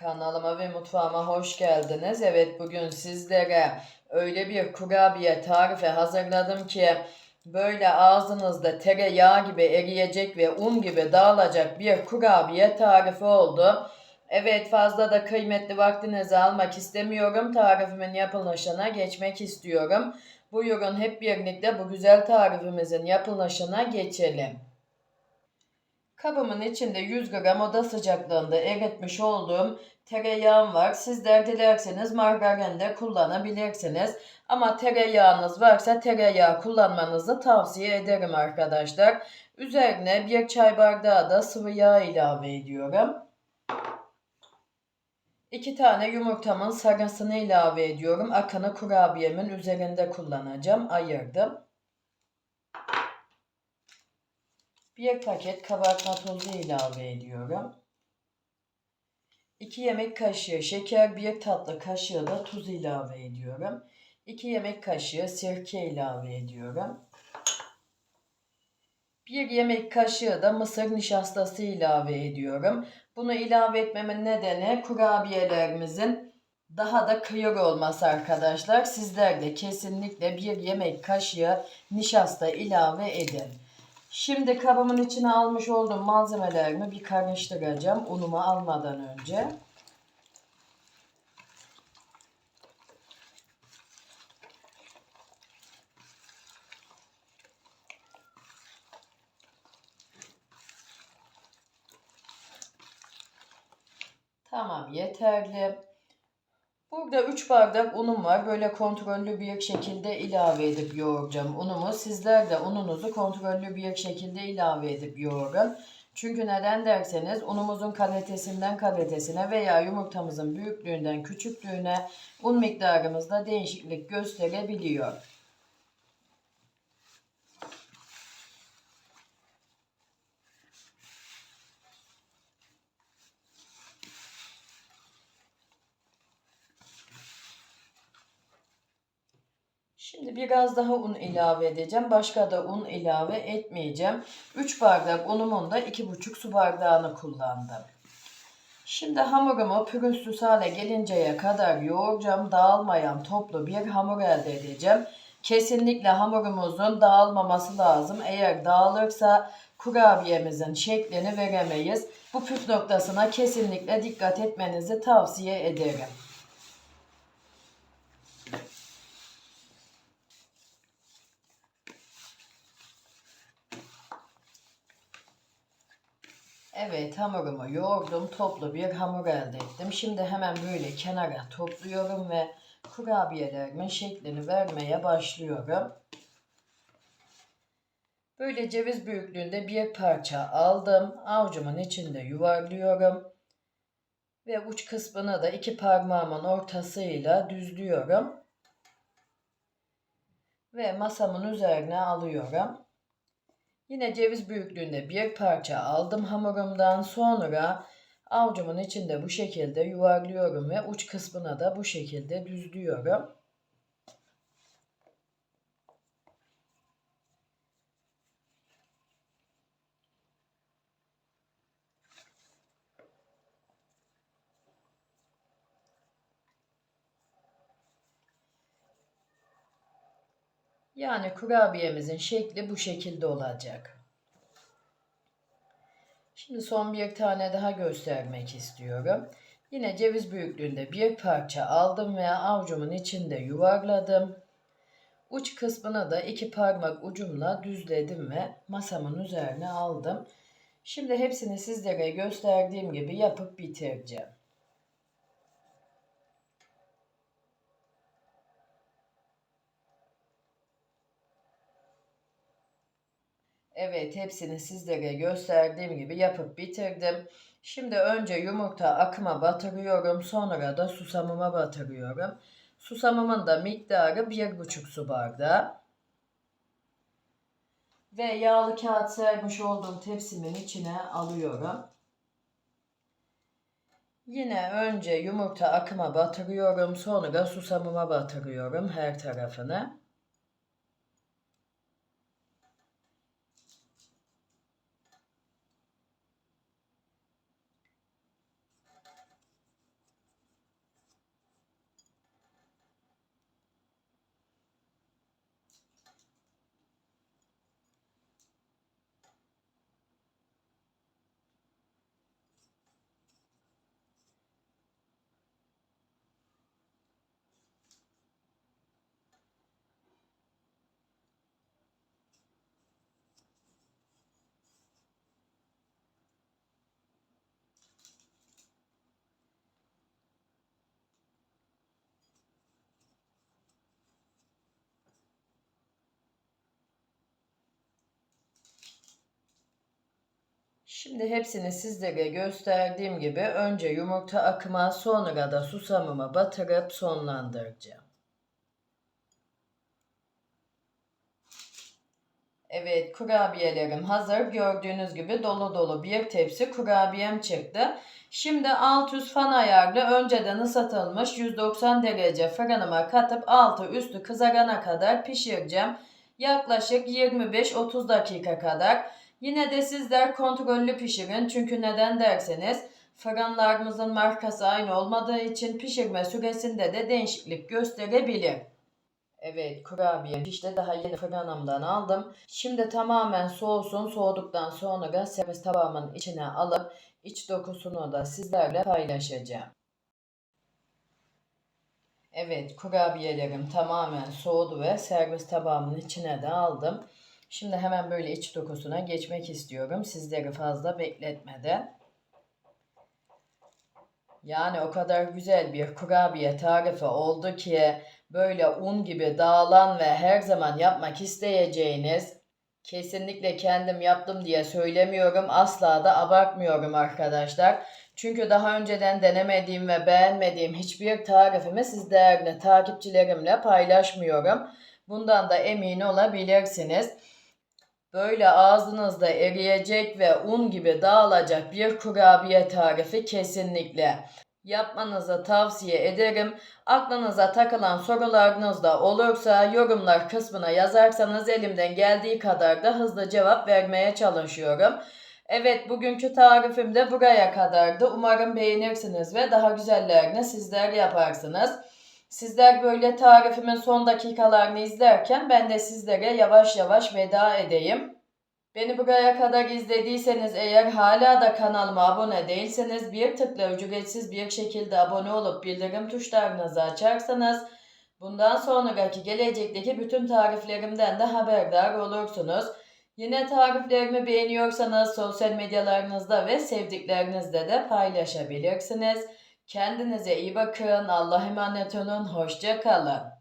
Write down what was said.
Kanalıma ve mutfağıma hoş geldiniz. Evet, bugün sizlere öyle bir kurabiye tarifi hazırladım ki böyle ağzınızda tereyağı gibi eriyecek ve un gibi dağılacak bir kurabiye tarifi oldu. Evet, fazla da kıymetli vaktinizi almak istemiyorum. Tarifimin yapılışına geçmek istiyorum. Buyurun hep birlikte bu güzel tarifimizin yapılışına geçelim. Kabımın içinde 100 gram oda sıcaklığında eritmiş olduğum tereyağım var. Sizler dilerseniz margarin de kullanabilirsiniz. Ama tereyağınız varsa tereyağı kullanmanızı tavsiye ederim arkadaşlar. Üzerine bir çay bardağı da sıvı yağ ilave ediyorum. 2 tane yumurtamın sarısını ilave ediyorum. Akını kurabiyemin üzerinde kullanacağım. Ayırdım. 1 paket kabartma tozu ilave ediyorum. 2 yemek kaşığı şeker, 1 tatlı kaşığı da tuz ilave ediyorum. 2 yemek kaşığı sirke ilave ediyorum. 1 yemek kaşığı da mısır nişastası ilave ediyorum. Bunu ilave etmemin nedeni kurabiyelerimizin daha da kıyır olması arkadaşlar. Sizler de kesinlikle 1 yemek kaşığı nişasta ilave edin. Şimdi kabımın içine almış olduğum malzemelerimi bir karıştıracağım unumu almadan önce. Tamam, yeterli. Burada 3 bardak unum var. Böyle kontrollü bir şekilde ilave edip yoğuracağım unumu. Sizler de ununuzu kontrollü bir şekilde ilave edip yoğurun. Çünkü neden derseniz unumuzun kalitesinden kalitesine veya yumurtamızın büyüklüğünden küçüklüğüne un miktarımızda değişiklik gösterebiliyor. Şimdi biraz daha un ilave edeceğim. Başka da un ilave etmeyeceğim. 3 bardak unumun da 2,5 su bardağını kullandım. Şimdi hamurumu pürüzsüz hale gelinceye kadar yoğuracağım. Dağılmayan toplu bir hamur elde edeceğim. Kesinlikle hamurumuzun dağılmaması lazım. Eğer dağılırsa kurabiyemizin şeklini veremeyiz. Bu püf noktasına kesinlikle dikkat etmenizi tavsiye ederim. Evet, hamurumu yoğurdum. Toplu bir hamur elde ettim. Şimdi hemen böyle kenara topluyorum ve kurabiyelerimin şeklini vermeye başlıyorum. Böyle ceviz büyüklüğünde bir parça aldım. Avucumun içinde yuvarlıyorum. Ve uç kısmını da 2 parmağımın ortasıyla düzlüyorum. Ve masamın üzerine alıyorum. Yine ceviz büyüklüğünde bir parça aldım hamurumdan. Sonra avucumun içinde bu şekilde yuvarlıyorum ve uç kısmına da bu şekilde düzlüyorum. Yani kurabiyemizin şekli bu şekilde olacak. Şimdi son bir tane daha göstermek istiyorum. Yine ceviz büyüklüğünde bir parça aldım ve avucumun içinde yuvarladım. Uç kısmını da 2 parmak ucumla düzledim ve masamın üzerine aldım. Şimdi hepsini sizlere gösterdiğim gibi yapıp bitireceğim. Evet, hepsini sizlere gösterdiğim gibi yapıp bitirdim. Şimdi önce yumurta akıma batırıyorum. Sonra da susamıma batırıyorum. Susamımın da miktarı 1,5 su bardağı. Ve yağlı kağıt sermiş olduğum tepsimin içine alıyorum. Yine önce yumurta akıma batırıyorum. Sonra susamıma batırıyorum her tarafını. Şimdi hepsini sizlere gösterdiğim gibi önce yumurta akıma, sonra da susamımı batırıp sonlandıracağım. Evet, kurabiyelerim hazır. Gördüğünüz gibi dolu dolu bir tepsi kurabiyem çıktı. Şimdi alt üst fan ayarlı önceden ısıtılmış 190 derece fırınıma katıp altı üstü kızarana kadar pişireceğim. Yaklaşık 25-30 dakika kadar. Yine de sizler kontrollü pişirin. Çünkü neden derseniz fırınlarımızın markası aynı olmadığı için pişirme süresinde de değişiklik gösterebilir. Evet, kurabiye işte daha yeni fırınımdan aldım. Şimdi tamamen soğusun. Soğuduktan sonra servis tabağımın içine alıp iç dokusunu da sizlerle paylaşacağım. Evet, kurabiyelerim tamamen soğudu ve servis tabağımın içine de aldım. Şimdi hemen böyle iç dokusuna geçmek istiyorum. Sizleri fazla bekletmeden. Yani o kadar güzel bir kurabiye tarifi oldu ki böyle un gibi dağılan ve her zaman yapmak isteyeceğiniz, kesinlikle kendim yaptım diye söylemiyorum, asla da abartmıyorum arkadaşlar. Çünkü daha önceden denemediğim ve beğenmediğim hiçbir tarifimi siz değerli takipçilerimle paylaşmıyorum. Bundan da emin olabilirsiniz. Böyle ağzınızda eriyecek ve un gibi dağılacak bir kurabiye tarifi kesinlikle yapmanızı tavsiye ederim. Aklınıza takılan sorularınız da olursa yorumlar kısmına yazarsanız elimden geldiği kadar da hızlı cevap vermeye çalışıyorum. Evet, bugünkü tarifim de buraya kadardı. Umarım beğenirsiniz ve daha güzellerini sizler yaparsınız. Sizler böyle tarifimin son dakikalarını izlerken ben de sizlere yavaş yavaş veda edeyim. Beni buraya kadar izlediyseniz eğer hala da kanalıma abone değilseniz bir tıkla ücretsiz bir şekilde abone olup bildirim tuşlarınızı açarsanız bundan sonraki gelecekteki bütün tariflerimden de haberdar olursunuz. Yine tariflerimi beğeniyorsanız sosyal medyalarınızda ve sevdiklerinizle de paylaşabilirsiniz. Kendinize iyi bakın. Allah'a emanet olun. Hoşça kalın.